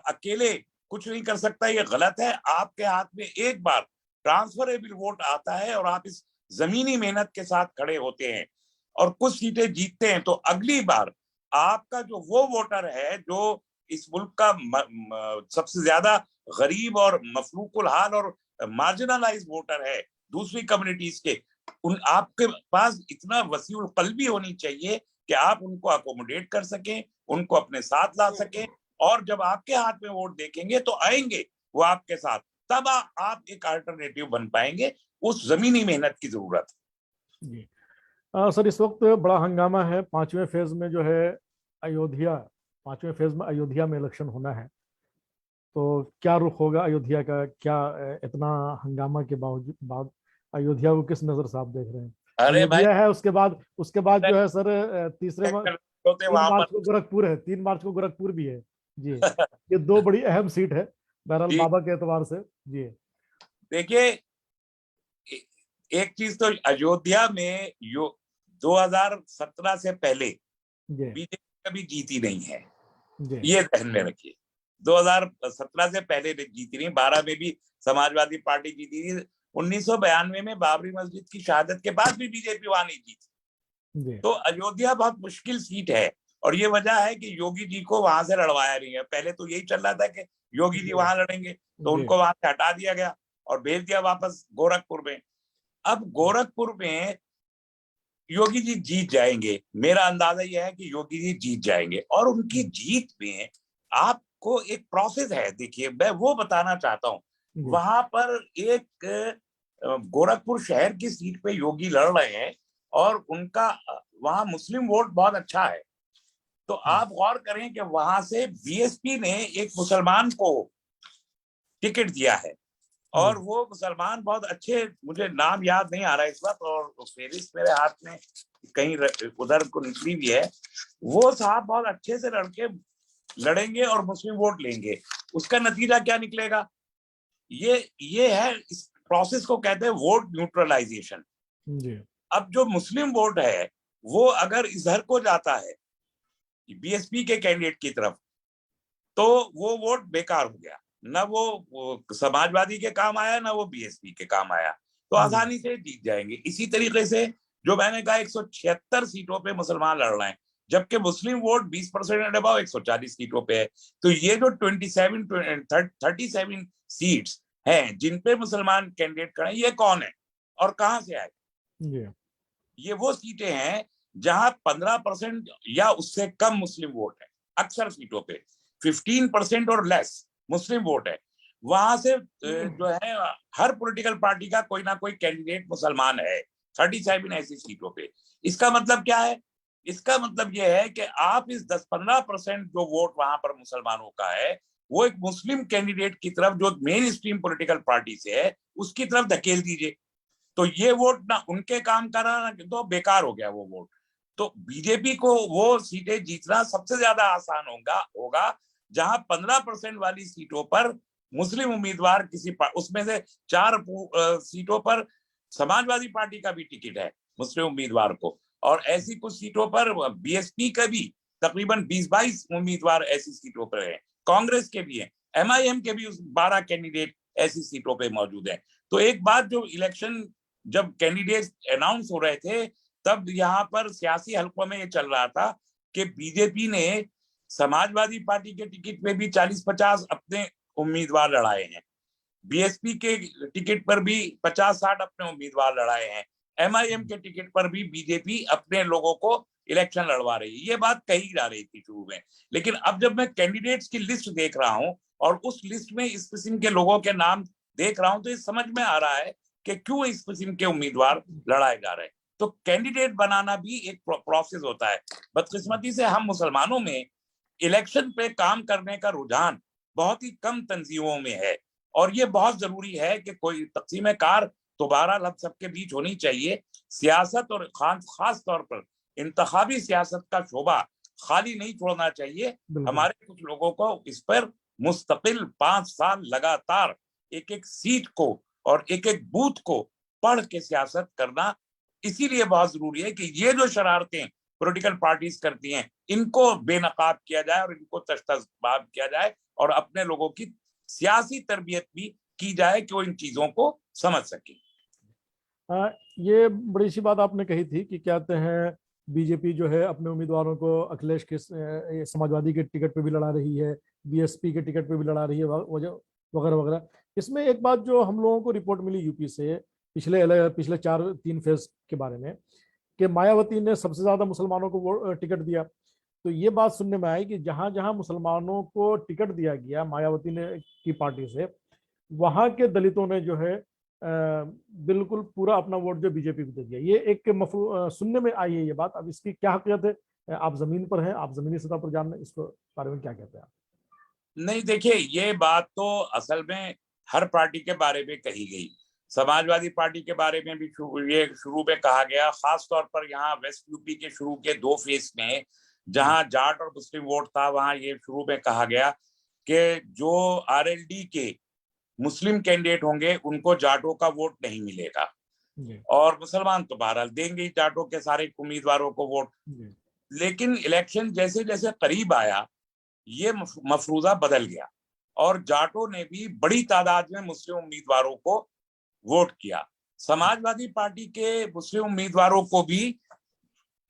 अकेले कुछ नहीं कर सकता, ये गलत है। आपके हाथ में एक बार ट्रांसफरेबल वोट आता है और आप इस जमीनी मेहनत के साथ खड़े होते हैं और कुछ सीटें जीतते हैं, तो अगली बार आपका जो वो वोटर है जो इस मुल्क का सबसे ज्यादा गरीब और मफरूकुल हाल और मार्जिनलाइज वोटर है दूसरी कम्युनिटीज के, उन आपके पास इतना वसीउल क़ल्बी होनी चाहिए कि आप उनको अकोमोडेट कर सकें, उनको अपने साथ ला सकें। और जब आपके हाथ में वोट देखेंगे तो आएंगे वो आपके साथ, तब आप एक अल्टरनेटिव बन पाएंगे। उस जमीनी मेहनत की जरूरत है। सर इस वक्त बड़ा हंगामा है, 5वें फेज में जो है अयोध्या, 5वें फेज में अयोध्या में इलेक्शन होना है, तो क्या रुख होगा अयोध्या का? क्या इतना हंगामा के बाद अयोध्या को किस नजर से आप देख रहे हैं? अयोध्या है, उसके बाद जो है सर 3 मार्च को गोरखपुर है, 3 मार्च को गोरखपुर भी है जी। ये 2 बड़ी अहम सीट है बहरहाल बाबा के एतबार से जी। देखिए एक चीज तो अयोध्या में 2017 से पहले बीजेपी कभी जीती नहीं है, ये ध्यान में रखिए। 2017 से पहले जीती नहीं, 12 में भी समाजवादी पार्टी जीती थी, 1992 में बाबरी मस्जिद की शहादत के बाद भी बीजेपी वहां नहीं जीती। तो अयोध्या बहुत मुश्किल सीट है और ये वजह है कि योगी जी को वहां से लड़वाया नहीं है। पहले तो यही चल रहा था कि योगी जी वहां लड़ेंगे, तो उनको वहां से हटा दिया गया और भेज दिया वापस गोरखपुर में। अब गोरखपुर में योगी जी जीत जाएंगे, मेरा अंदाजा यह है कि योगी जी जीत जाएंगे और उनकी जीत में आपको एक प्रोसेस है। देखिए मैं वो बताना चाहता हूँ, वहां पर एक गोरखपुर शहर की सीट पे योगी लड़ रहे हैं और उनका वहां मुस्लिम वोट बहुत अच्छा है तो आप गौर करें कि वहां से बीएसपी ने एक मुसलमान को टिकट दिया है, और वो मुसलमान बहुत अच्छे, मुझे नाम याद नहीं आ रहा है इस वक्त, और फेरिस्त मेरे हाथ में कहीं उधर को निकली भी है। वो साहब बहुत अच्छे से लड़ेंगे और मुस्लिम वोट लेंगे। उसका नतीजा क्या निकलेगा? ये है, इस प्रोसेस को कहते हैं वोट न्यूट्रलाइजेशन। अब जो मुस्लिम वोट है वो अगर इधर को जाता है बीएसपी के कैंडिडेट की तरफ, तो वो वोट बेकार हो गया, ना वो समाजवादी के काम आया, ना वो बीएसपी के काम आया, तो आसानी से जीत जाएंगे। इसी तरीके से जो मैंने कहा 176 सीटों पे मुसलमान लड़ रहे हैं, जबकि मुस्लिम वोट 20% अबाव 140 सीटों पे है। तो ये जो 37 सीट्स हैं जिन पे मुसलमान कैंडिडेट खड़े हैं, ये कौन है और कहां से आए? ये वो सीटें हैं जहां 15% या उससे कम मुस्लिम वोट है। अक्सर सीटों पे 15% और लेस मुस्लिम वोट है। वहां से जो है हर पॉलिटिकल पार्टी का कोई ना कोई कैंडिडेट मुसलमान है 37 ऐसी सीटों पे। इसका मतलब क्या है? इसका मतलब यह है कि आप इस 10-15% जो वोट वहां पर मुसलमानों का है, वो एक मुस्लिम कैंडिडेट की तरफ, जो मेन स्ट्रीम पॉलिटिकल पार्टी से है, उसकी तरफ धकेल दीजिए। तो ये वोट ना उनके काम का रहा, तो बेकार हो गया वो वोट। तो बीजेपी को वो सीटें जीतना सबसे ज्यादा आसान होगा जहां 15% वाली सीटों पर मुस्लिम उम्मीदवार उसमें से 4 सीटों पर समाजवादी पार्टी का भी टिकट है मुस्लिम उम्मीदवार को, और ऐसी कुछ सीटों पर बीएसपी का भी तकरीबन 20-22 उम्मीदवार ऐसी सीटों पर है, कांग्रेस के भी है, एमआईएम के भी 12 कैंडिडेट ऐसी सीटों पर मौजूद है। तो एक बात, जो इलेक्शन जब कैंडिडेट अनाउंस हो रहे थे, तब यहाँ पर सियासी हलकों में ये चल रहा था कि बीजेपी ने समाजवादी पार्टी के टिकट पे भी 40-50 अपने उम्मीदवार लड़ाए हैं, बीएसपी के टिकट पर भी 50-60 अपने उम्मीदवार लड़ाए हैं, एमआईएम के टिकट पर भी बीजेपी अपने लोगों को इलेक्शन लड़वा रही है। ये बात कही जा रही थी शुरू में, लेकिन अब जब मैं कैंडिडेट्स की लिस्ट देख रहा हूं और उस लिस्ट में इस किस्म के लोगों के नाम देख रहा हूं, तो ये समझ में आ रहा है कि क्यों इस किस्म के उम्मीदवार लड़ाए जा रहे हैं। तो कैंडिडेट बनाना भी एक प्रोसेस होता है। बदकिस्मती से हम मुसलमानों में इलेक्शन पे काम करने का रुझान बहुत ही कम तंजीमों में है, और ये बहुत जरूरी है कि कोई तक़सीम कार दोबारा लब सबके बीच होनी चाहिए। सियासत और खास तौर पर इंतखाबी सियासत का शोबा खाली नहीं छोड़ना चाहिए। हमारे कुछ लोगों को इस पर मुस्तकिल 5 साल लगातार एक एक सीट को और एक एक बूथ को पढ़ के सियासत करना इसीलिए बहुत जरूरी है कि ये जो शरारतें पॉलिटिकल पार्टीज करती हैं, इनको बेनकाब किया जाए और इनको तश्तबाब किया जाए, और अपने लोगों की सियासी तरबियत भी की जाए कि वो इन चीजों को समझ सके। ये बड़ी सी बात आपने कही थी कि क्या कहते हैं, बीजेपी जो है अपने उम्मीदवारों को अखिलेश के समाजवादी के टिकट पे भी लड़ा रही है, बीएसपी के टिकट पे भी लड़ा रही है, वगैरह वगैरह। इसमें एक बात जो हम लोगों को रिपोर्ट मिली यूपी से पिछले 3 फेज के बारे में, कि मायावती ने सबसे ज्यादा मुसलमानों को टिकट दिया। तो ये बात सुनने में आई कि जहां जहां मुसलमानों को टिकट दिया गया मायावती ने की पार्टी से, वहां के दलितों ने जो है बिल्कुल पूरा अपना वोट जो बीजेपी को दे दिया। ये एक सुनने में आई है ये बात। अब इसकी क्या हकीकत है? आप जमीन पर हैं, आप जमीनी सतह पर जान इसको बारे में क्या कहते हैं आप? नहीं, देखिए, ये बात तो असल में हर पार्टी के बारे में कही गई। समाजवादी पार्टी के बारे में भी ये शुरू में कहा गया, खास तौर पर यहाँ वेस्ट यूपी के शुरू के 2 फेज में जहां जाट और मुस्लिम वोट था, वहां ये शुरू में कहा गया कि जो आरएलडी के मुस्लिम कैंडिडेट होंगे उनको जाटों का वोट नहीं मिलेगा, और मुसलमान तो बहरहाल देंगे जाटों के सारे उम्मीदवारों को वोट। लेकिन इलेक्शन जैसे जैसे करीब आया, ये मफरूजा बदल गया, और जाटों ने भी बड़ी तादाद में मुस्लिम उम्मीदवारों को वोट किया। समाजवादी पार्टी के मुस्लिम उम्मीदवारों को भी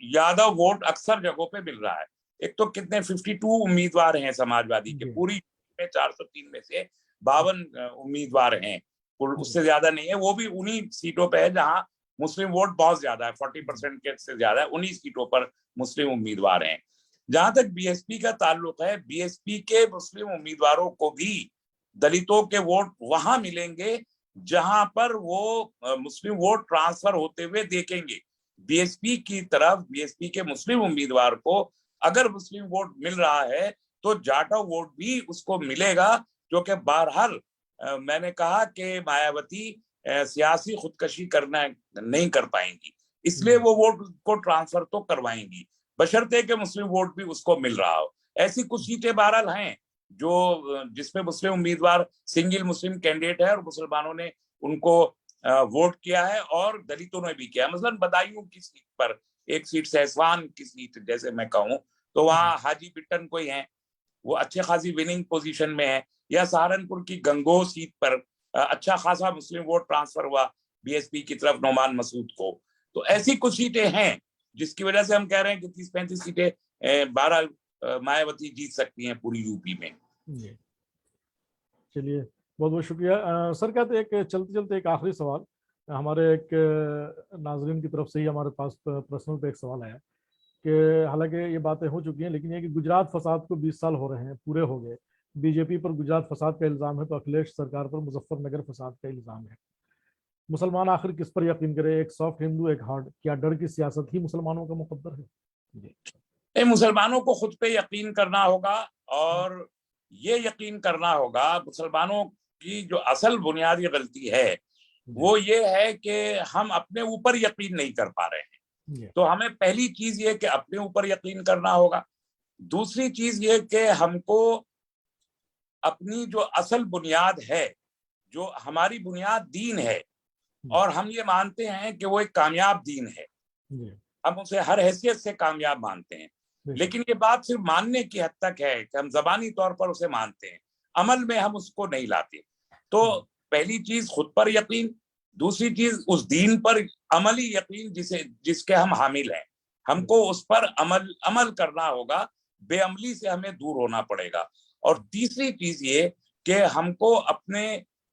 यादव वोट अक्सर जगहों पे मिल रहा है। एक तो कितने 52 उम्मीदवार हैं समाजवादी के, पूरी में 403 में से 52 उम्मीदवार हैं, उससे ज्यादा नहीं है। वो भी उन्हीं सीटों पे है जहां मुस्लिम वोट बहुत ज्यादा है, 40% के से ज्यादा है, उन्हीं सीटों पर मुस्लिम उम्मीदवार हैं। जहां तक बीएसपी का ताल्लुक है, बीएसपी के मुस्लिम उम्मीदवारों को भी दलितों के वोट वहां मिलेंगे जहां पर वो मुस्लिम वोट ट्रांसफर होते हुए देखेंगे। बीएसपी की तरफ बीएसपी के मुस्लिम उम्मीदवार को अगर मुस्लिम वोट मिल रहा है तो जाटो वोट भी उसको मिलेगा, जो कि बहरहाल मैंने कहा कि मायावती सियासी खुदकशी करना नहीं कर पाएंगी, इसलिए वो वोट को ट्रांसफर तो करवाएंगी, बशर्ते कि मुस्लिम वोट भी उसको मिल रहा हो। ऐसी कुछ सीटें बहरहाल हैं जो जिसमें मुस्लिम उम्मीदवार सिंगल मुस्लिम कैंडिडेट है और मुसलमानों ने उनको वोट किया है और दलितों ने भी किया। मसलन बदायूं की सीट पर, एक सीट सहसवान की सीट जैसे मैं कहूँ, तो वहाँ हाजी बिट्टन कोई है, वो अच्छे खासी विनिंग पोजीशन में है, या सहारनपुर की गंगोह सीट पर अच्छा खासा मुस्लिम वोट ट्रांसफर हुआ बीएसपी की तरफ नोमान मसूद को। तो ऐसी कुछ सीटें हैं जिसकी वजह से हम कह रहे हैं कि 30-35 सीटें 12 मायावती जीत सकती हैं पूरी यूपी में। चलिए, बहुत बहुत शुक्रिया सर। कहते एक चलते चलते एक आखिरी सवाल, हमारे एक नाजरीन की तरफ से ही हमारे पास पर्सनल पे एक सवाल आया कि हालांकि ये बातें हो चुकी हैं, लेकिन ये कि गुजरात फसाद को 20 साल हो रहे हैं, पूरे हो गए, बीजेपी पर गुजरात फसाद का इल्जाम है तो अखिलेश सरकार पर मुजफ्फरनगर फसाद का इल्जाम है। मुसलमान आखिर किस पर यकीन करे, एक सॉफ्ट हिंदू एक हार्ड? क्या डर की सियासत ही मुसलमानों का मुकद्दर है? जी। मुसलमानों को खुद पे यकीन करना होगा, और ये यकीन करना होगा, मुसलमानों की जो असल बुनियादी गलती है वो ये है कि हम अपने ऊपर यकीन नहीं कर पा रहे हैं। तो हमें पहली चीज ये कि अपने ऊपर यकीन करना होगा। दूसरी चीज ये कि हमको अपनी जो असल बुनियाद है, जो हमारी बुनियाद दीन है, और हम ये मानते हैं कि वो एक कामयाब दीन है, हम उसे हर हैसियत से कामयाब मानते हैं, लेकिन ये बात सिर्फ मानने की हद तक है कि हम जबानी तौर पर उसे मानते हैं, अमल में हम उसको नहीं लाते। तो पहली चीज खुद पर यकीन, दूसरी चीज उस दीन पर अमली यकीन जिसके हम हामिल हैं, हमको उस पर अमल करना होगा, बेअमली से हमें दूर होना पड़ेगा। और तीसरी चीज ये कि हमको अपने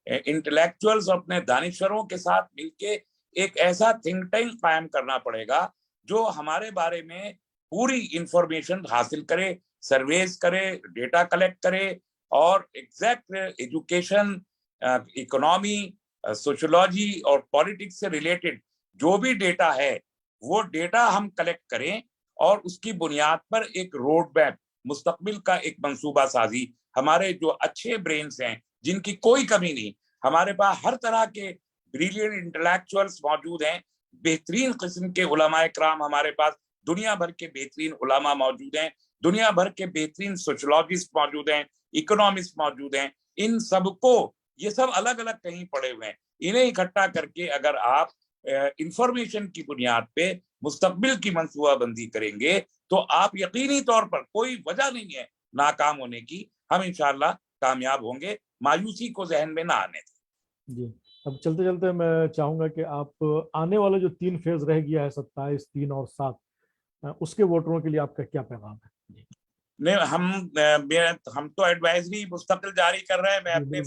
इंटेलेक्चुअल्स, अपने दानिश्वरों के साथ मिलके एक ऐसा थिंक टैंक कायम करना पड़ेगा जो हमारे बारे में पूरी इंफॉर्मेशन हासिल करे, सर्वेज करे, डेटा कलेक्ट करे, और एग्जैक्ट एजुकेशन, इकोनॉमी, सोशियोलॉजी और पॉलिटिक्स से रिलेटेड जो भी डेटा है वो डेटा हम कलेक्ट करें, और उसकी बुनियाद पर एक रोड मैप, मुस्तकबिल का एक मंसूबा साजी, हमारे जो अच्छे ब्रेन्स हैं जिनकी कोई कमी नहीं, हमारे पास हर तरह के ब्रिलियंट इंटेलेक्चुअल्स मौजूद हैं, बेहतरीन किस्म के उलमाए कराम हमारे पास, दुनिया भर के बेहतरीन उलमा मौजूद हैं, दुनिया भर के बेहतरीन सोशोलॉजिस्ट मौजूद हैं, इकोनॉमिस्ट मौजूद हैं। इन सबको, ये सब अलग अलग कहीं पड़े हुए हैं, इन्हें इकट्ठा करके अगर आप इंफॉर्मेशन की बुनियाद पे मुस्तकबिल की मंसूबाबंदी करेंगे तो आप यकीनी तौर पर, कोई वजह नहीं है नाकाम होने की, हम इंशाल्लाह कामयाब होंगे, मायूसी को जहन में ना आने दें। जी, अब चलते चलते मैं चाहूंगा कि आप आने वाले जो 3 फेज रह गया है, 27, 3 और 7, उसके वोटरों के लिए आपका क्या पैगाम है? नहीं, हम तो एडवाइजरी मुस्तकिल जारी कर रहे हैं। मैं अपने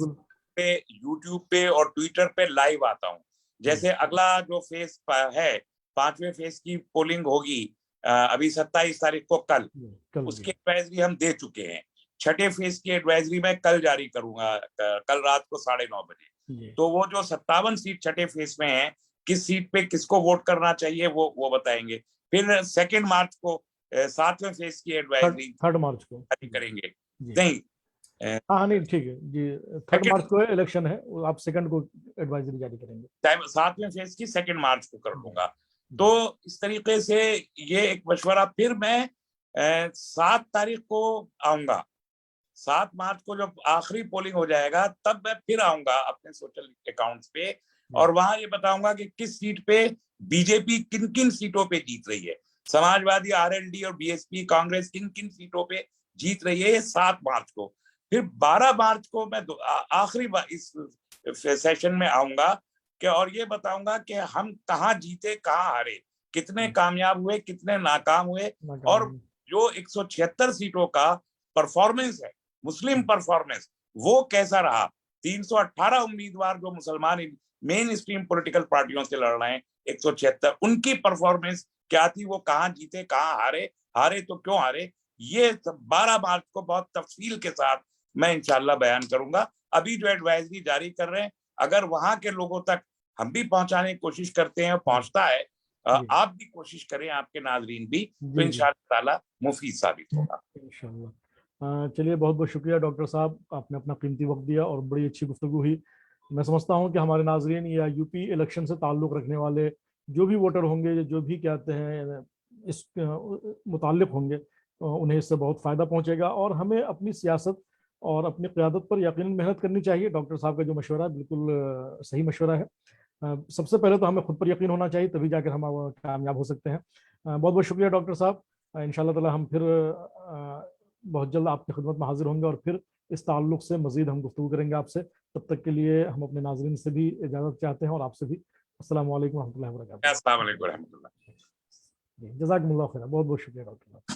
पे, यूट्यूब पे और ट्विटर पे लाइव आता हूँ। जैसे अगला जो फेज है, 5वें फेज की पोलिंग होगी अभी 27 तारीख को, कल उसकी एडवाइजरी हम दे चुके हैं। 6ठे फेज की एडवाइजरी मैं कल जारी करूंगा, कल रात को 9:30 बजे। तो वो जो 57 सीट 6ठे फेज में है, किस सीट पे किसको वोट करना चाहिए वो बताएंगे। फिर 2 मार्च को 7वें फेज की एडवाइजरी 3 मार्च को जारी करेंगे। नहीं, हाँ नहीं, ठीक है जी, 3 मार्च को इलेक्शन है, आप 2 को एडवाइजरी जारी करेंगे। 7वें फेज की 2 मार्च को कर दूंगा। तो इस तरीके से ये एक मशवरा। फिर मैं 7 तारीख को आऊंगा, 7 मार्च को जब आखिरी पोलिंग हो जाएगा तब मैं फिर आऊंगा अपने सोशल अकाउंट्स पे, और वहां ये बताऊंगा कि किस सीट पे बीजेपी किन किन सीटों पे जीत रही है, समाजवादी, आरएलडी और बीएसपी कांग्रेस किन किन सीटों पे जीत रही है, ये 7 मार्च को। फिर 12 मार्च को मैं आखिरी इस सेशन में आऊंगा कि, और ये बताऊंगा कि हम कहाँ जीते कहाँ हारे, कितने कामयाब हुए कितने नाकाम हुए, और जो 176 सीटों का परफॉर्मेंस है, मुस्लिम परफॉर्मेंस, वो कैसा रहा। 318 उम्मीदवार जो मुसलमान मेन स्ट्रीम पॉलिटिकल पार्टियों से लड़ रहे हैं, 176, उनकी परफॉर्मेंस क्या थी, वो कहाँ जीते कहाँ हारे, हारे तो क्यों हारे, ये 12 मार्च को बहुत तफसील के साथ मैं इंशाल्लाह बयान करूंगा। अभी जो एडवाइजरी जारी कर रहे हैं, अगर वहां के लोगों तक हम भी पहुंचाने की कोशिश करते हैं, पहुंचता है, जी। आप भी कोशिश करें, आपके नाजरीन भी, तो जी जी इंशाअल्लाह ताला मुफीद साबित होगा। इंशाल्लाह। चलिए बहुत बहुत शुक्रिया डॉक्टर साहब, आपने अपना कीमती वक्त दिया और बड़ी अच्छी गुफ्तगू हुई। मैं समझता हूँ कि हमारे नाजरीन या यूपी इलेक्शन से ताल्लुक़ रखने वाले जो भी वोटर होंगे, जो भी कहते हैं इस मुताल्लिक़ होंगे, उन्हें इससे बहुत फ़ायदा पहुँचेगा और हमें अपनी सियासत और अपनी क़यादत पर यकीनन मेहनत करनी चाहिए। डॉक्टर साहब का जो मशवरा है बिल्कुल सही मशवरा है। सबसे पहले तो हमें खुद पर यकीन होना चाहिए, तभी जाकर हम कामयाब हो सकते हैं। बहुत बहुत शुक्रिया डॉक्टर साहब। इंशाल्लाह ताला हम फिर बहुत जल्द आपकी खिदमत में हाजिर होंगे और फिर इस ताल्लुक से मजीद हम गुफ्तगू करेंगे आपसे। तब तक के लिए हम अपने नाजरीन से भी इजाज़त चाहते हैं और आपसे भी। अस्सलाम वालेकुम रहमतुल्लाहि व बरकातुहू। अस्सलाम वालेकुम रहमतुल्लाह। जज़ाकमुल्लाह खैर। बहुत बहुत शुक्रिया डॉक्टर साहब।